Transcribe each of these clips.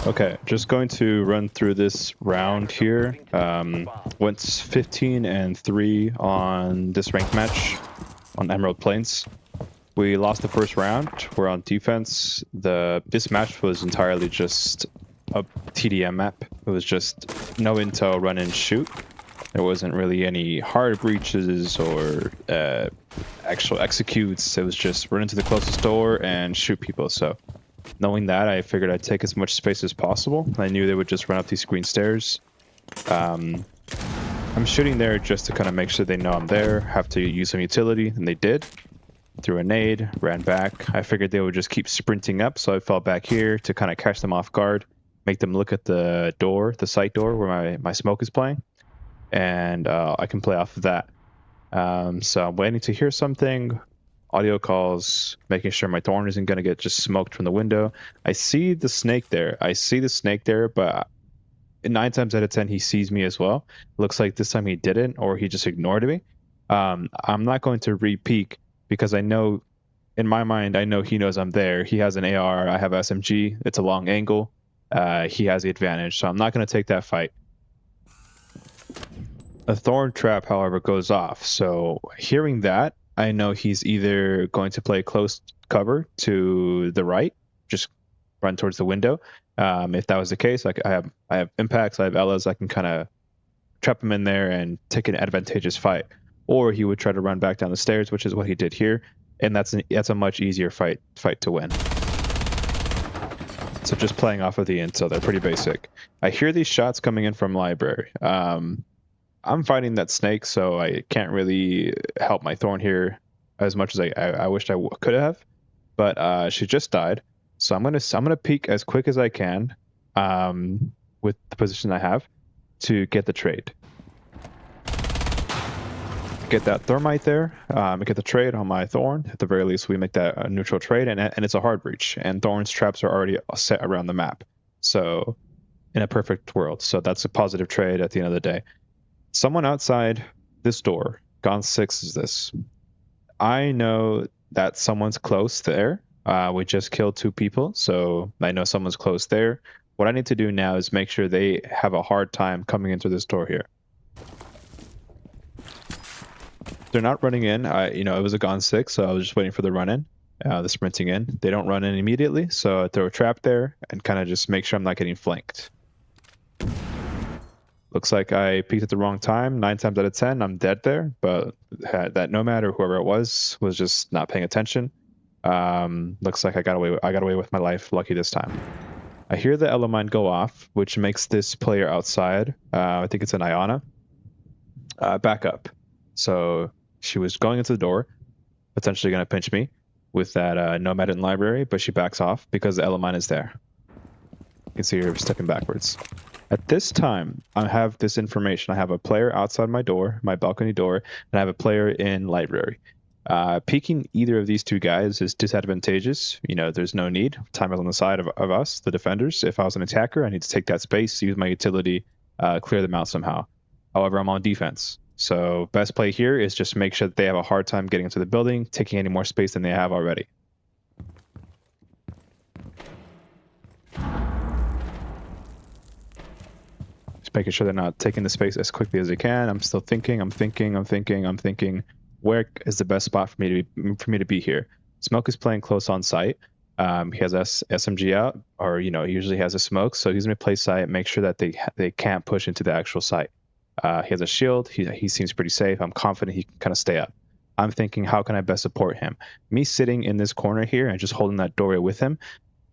Okay, just going to run through this round here. Went 15 and 3 on this ranked match on Emerald Plains. We lost the first round. We're on defense. This match was entirely just a TDM map. It was just no intel, run and shoot. There wasn't really any hard breaches or actual executes. It was just run into the closest door and shoot people. So knowing that, I figured I'd take as much space as possible. I knew they would just run up these green stairs. I'm shooting there just to kind of make sure they know I'm there, have to use some utility, and they did. Threw a nade, ran back. I figured they would just keep sprinting up, so I fell back here to kind of catch them off guard, make them look at the door, the site door where my smoke is playing, and I can play off of that. So I'm waiting to hear something. Audio calls, making sure my Thorn isn't going to get just smoked from the window. I see the snake there. But 9 times out of 10, he sees me as well. Looks like this time he didn't, or he just ignored me. I'm not going to re-peek because I know, in my mind, I know he knows I'm there. He has an AR, I have SMG. It's a long angle. He has the advantage, so I'm not going to take that fight. A Thorn trap, however, goes off. So hearing that, I know he's either going to play close cover to the right, just run towards the window. If that was the case, I have impacts, I have Ellas, I can kind of trap him in there and take an advantageous fight. Or he would try to run back down the stairs, which is what he did here, and that's a much easier fight to win. So just playing off of the intel, they're pretty basic. I hear these shots coming in from library. I'm fighting that snake, so I can't really help my Thorn here as much as I wished I could have. But she just died, so I'm gonna peek as quick as I can, with the position I have, to get the trade. Get that thermite there, get the trade on my Thorn. At the very least, we make that a neutral trade, and it's a hard breach, and Thorn's traps are already set around the map. So, in a perfect world, so that's a positive trade at the end of the day. Someone outside this door, Gone 6 is this. I know that someone's close there. We just killed 2 people, so I know someone's close there. What I need to do now is make sure they have a hard time coming into this door here. They're not running in. It was a Gone 6, so I was just waiting for the run in, the sprinting in. They don't run in immediately, so I throw a trap there and kind of just make sure I'm not getting flanked. Looks like I peeked at the wrong time. 9 times out of 10, I'm dead there. But that Nomad or whoever it was just not paying attention. Looks like I got away with my life. Lucky this time. I hear the Elemine go off, which makes this player outside. I think it's an Iana. Back up. So she was going into the door, potentially going to pinch me with that Nomad in library, but she backs off because the Elemine is there. You can see her stepping backwards. At this time, I have this information. I have a player outside my door, my balcony door, and I have a player in library. Peeking either of these 2 guys is disadvantageous. There's no need. Time is on the side of us, the defenders. If I was an attacker, I need to take that space, use my utility, clear them out somehow. However, I'm on defense. So best play here is just make sure that they have a hard time getting into the building, taking any more space than they have already. Making sure they're not taking the space as quickly as they can. I'm still thinking. I'm thinking. Where is the best spot for me to be here? Smoke is playing close on site. He has SMG out, or he usually has a smoke, so he's gonna play site, make sure that they can't push into the actual site. He has a shield. He seems pretty safe. I'm confident he can kind of stay up. I'm thinking, how can I best support him? Me sitting in this corner here and just holding that doorway with him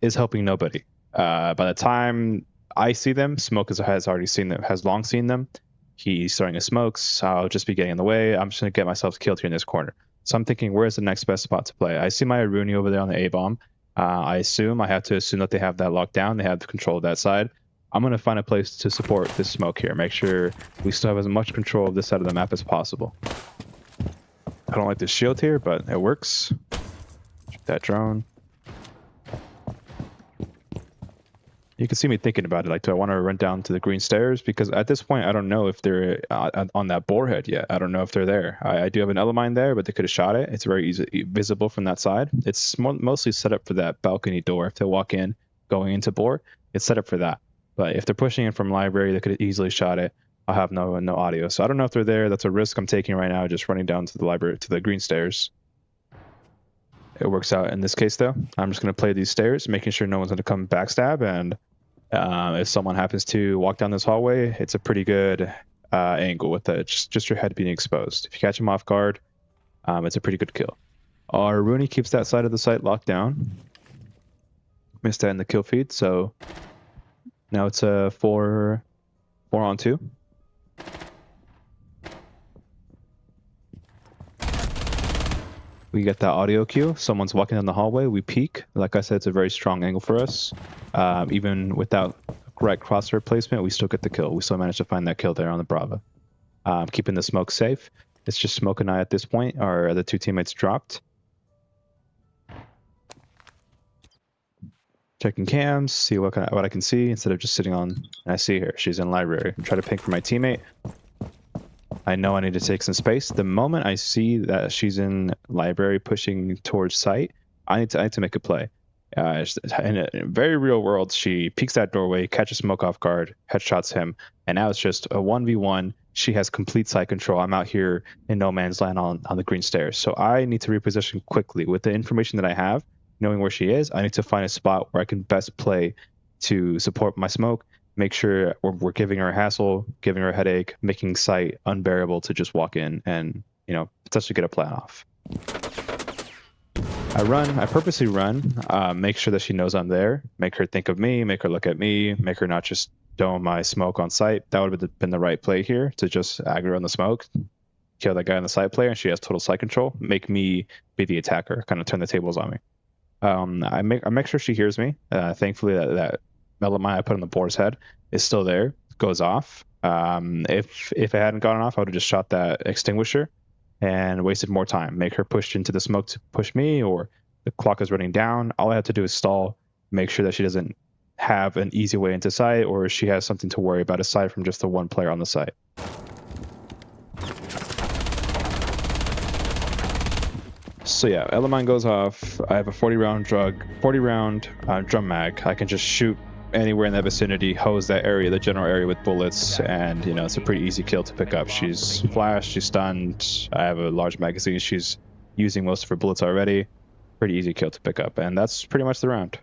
is helping nobody. By the time I see them, Smoke has already seen them, has long seen them. He's starting his smokes. I'll just be getting in the way. I'm just going to get myself killed here in this corner. So I'm thinking, where's the next best spot to play? I see my Aruni over there on the A-bomb. I have to assume that they have that locked down. They have the control of that side. I'm going to find a place to support this smoke here. Make sure we still have as much control of this side of the map as possible. I don't like this shield here, but it works. Shoot that drone. You can see me thinking about it. Like, do I want to run down to the green stairs? Because at this point, I don't know if they're on that borehead yet. I don't know if they're there. I do have an Elemine there, but they could have shot it. It's very easy visible from that side. It's mostly set up for that balcony door. If they walk in, going into bore, it's set up for that. But if they're pushing in from library, they could have easily shot it. I'll have no audio. So I don't know if they're there. That's a risk I'm taking right now, just running down to the library, to the green stairs. It works out in this case, though. I'm just going to play these stairs, making sure no one's going to come backstab. And if someone happens to walk down this hallway, it's a pretty good angle with it. Just your head being exposed. If you catch him off guard, it's a pretty good kill. Our Rooney keeps that side of the site locked down. Missed that in the kill feed, so now it's a 4-on-2. We get that audio cue. Someone's walking down the hallway. We peek. Like I said, it's a very strong angle for us. Even without right crosshair placement, we still get the kill. We still managed to find that kill there on the Brava. Keeping the smoke safe. It's just Smoke and I at this point. Our other two teammates dropped. Checking cams, see what I can see instead of just sitting on. And I see her. She's in library. Try to ping for my teammate. I know I need to take some space. The moment I see that she's in library pushing towards site, I need to make a play. In a very real world, she peeks that doorway, catches Smoke off guard, headshots him, and now it's just a 1v1. She has complete site control. I'm out here in no man's land on the green stairs. So I need to reposition quickly. With the information that I have, knowing where she is, I need to find a spot where I can best play to support my Smoke, make sure we're giving her a hassle, giving her a headache, making site unbearable to just walk in and, potentially get a plan off. I purposely run, make sure that she knows I'm there, make her think of me, make her look at me, make her not just dome my Smoke on site. That would have been the right play here, to just aggro on the Smoke, kill that guy on the site player, and she has total site control, make me be the attacker, kind of turn the tables on me. I make sure she hears me. Thankfully, that LMI I put on the boar's head is still there, goes off. If it hadn't gone off, I would have just shot that extinguisher and wasted more time. Make her push into the Smoke to push me, or the clock is running down. All I have to do is stall, make sure that she doesn't have an easy way into site, or she has something to worry about aside from just the one player on the site. So yeah, LMI goes off. I have a 40-round drum mag. I can just shoot anywhere in that vicinity, hose that area, the general area, with bullets, and it's a pretty easy kill to pick up. She's flashed, she's stunned. I have a large magazine. She's using most of her bullets already. Pretty easy kill to pick up, and that's pretty much the round.